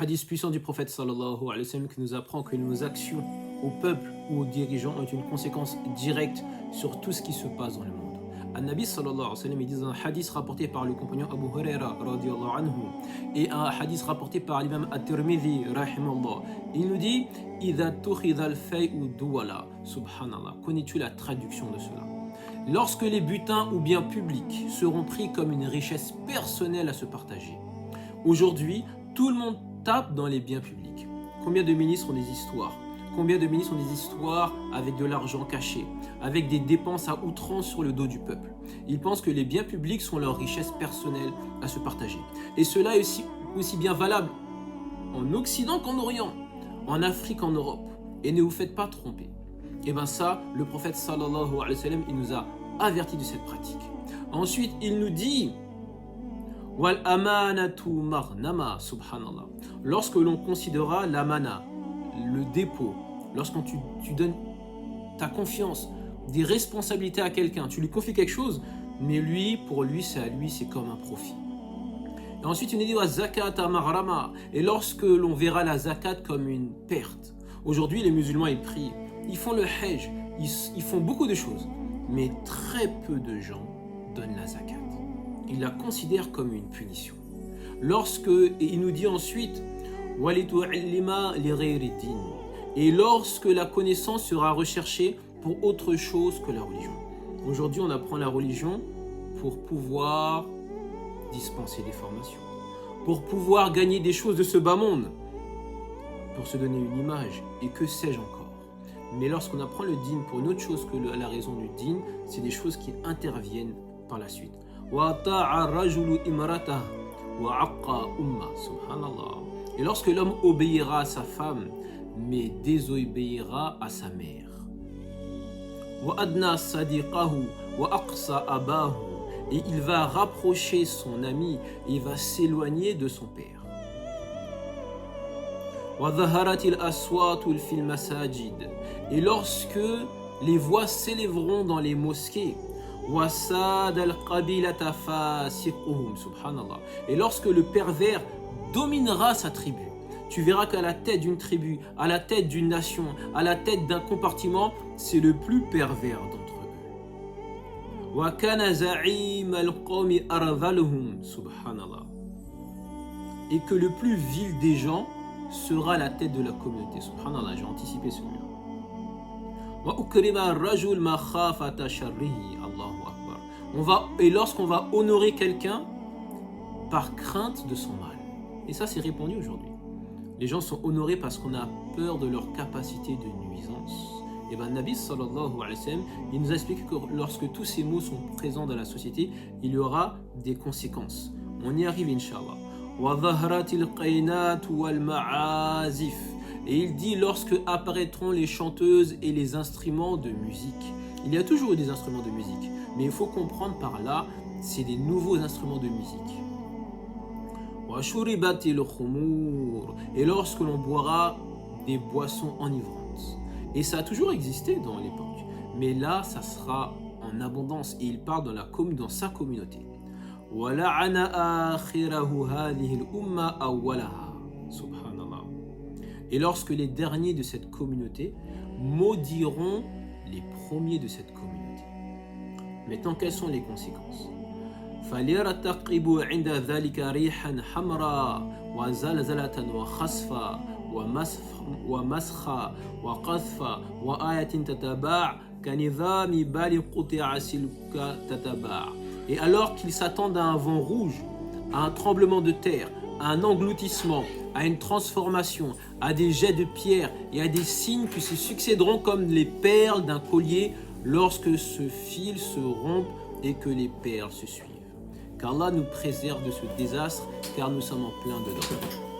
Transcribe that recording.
Hadith puissant du prophète sallallahu alayhi wa sallam qui nous apprend que nos actions au peuple ou aux dirigeants ont une conséquence directe sur tout ce qui se passe dans le monde. An-Nabi sallallahu alayhi wa sallam, il dit dans un hadith rapporté par le compagnon Abu Huraira radiyallahu anhu et un hadith rapporté par l'imam At-Tirmidhi rahimallah, il nous dit idha tukhidha al-fay'u duwala. Subhanallah. Connais-tu la traduction de cela? Lorsque les butins ou biens publics seront pris comme une richesse personnelle à se partager. Aujourd'hui, tout le monde tape dans les biens publics. Combien de ministres ont des histoires? Combien de ministres ont des histoires avec de l'argent caché, avec des dépenses à outrance sur le dos du peuple? Ils pensent que les biens publics sont leur richesse personnelle à se partager. Et cela est aussi bien valable en Occident qu'en Orient, en Afrique qu'en Europe. Et ne vous faites pas tromper. Et bien ça, le prophète sallallahu alayhi wa sallam, il nous a avertis de cette pratique. Ensuite, il nous dit wal amanatu marnama, subhanallah. Lorsque l'on considérera l'amana, le dépôt, lorsque tu donnes ta confiance, des responsabilités à quelqu'un, tu lui confies quelque chose, mais pour lui, c'est comme un profit. Et ensuite, il nous dit wa zakata marama. Et lorsque l'on verra la zakat comme une perte. Aujourd'hui, les musulmans, ils prient, ils font le hajj, ils font beaucoup de choses, mais très peu de gens donnent la zakat. Ils la considèrent comme une punition. Et il nous dit ensuite et lorsque la connaissance sera recherchée pour autre chose que la religion. Aujourd'hui, on apprend la religion pour pouvoir dispenser des formations, pour pouvoir gagner des choses de ce bas monde, pour se donner une image, et que sais-je encore. Mais lorsqu'on apprend le dîn pour une autre chose que la raison du dîn, c'est des choses qui interviennent par la suite. Et lorsque l'homme obéira à sa femme, mais désobéira à sa mère. Et il va rapprocher son ami et il va s'éloigner de son père. Et lorsque les voix s'élèveront dans les mosquées, et lorsque le pervers dominera sa tribu, tu verras qu'à la tête d'une tribu, à la tête d'une nation, à la tête d'un compartiment, c'est le plus pervers d'entre eux. Et que le plus vil des gens sera la tête de la communauté. Subhanallah, j'ai anticipé celui-là. Et lorsqu'on va honorer quelqu'un par crainte de son mal. Et ça, c'est répandu aujourd'hui. Les gens sont honorés parce qu'on a peur de leur capacité de nuisance. Et bien, Nabi sallallahu alayhi wa sallam, il nous a expliqué que lorsque tous ces mots sont présents dans la société, il y aura des conséquences. On y arrive, Inch'Allah. Et il dit lorsque apparaîtront les chanteuses et les instruments de musique. Il y a toujours eu des instruments de musique, mais il faut comprendre par là, c'est des nouveaux instruments de musique. Et lorsque l'on boira des boissons enivrantes. Et ça a toujours existé dans l'époque, mais là, ça sera en abondance. Et il parle dans sa communauté. Et lorsque les derniers de cette communauté maudiront les premiers de cette communauté. Maintenant, quelles sont les conséquences? Et alors qu'ils s'attendent à un vent rouge, à un tremblement de terre, à un engloutissement, à une transformation, à des jets de pierre et à des signes qui se succéderont comme les perles d'un collier lorsque ce fil se rompt et que les perles se suivent. Qu'Allah nous préserve de ce désastre car nous sommes en plein dedans.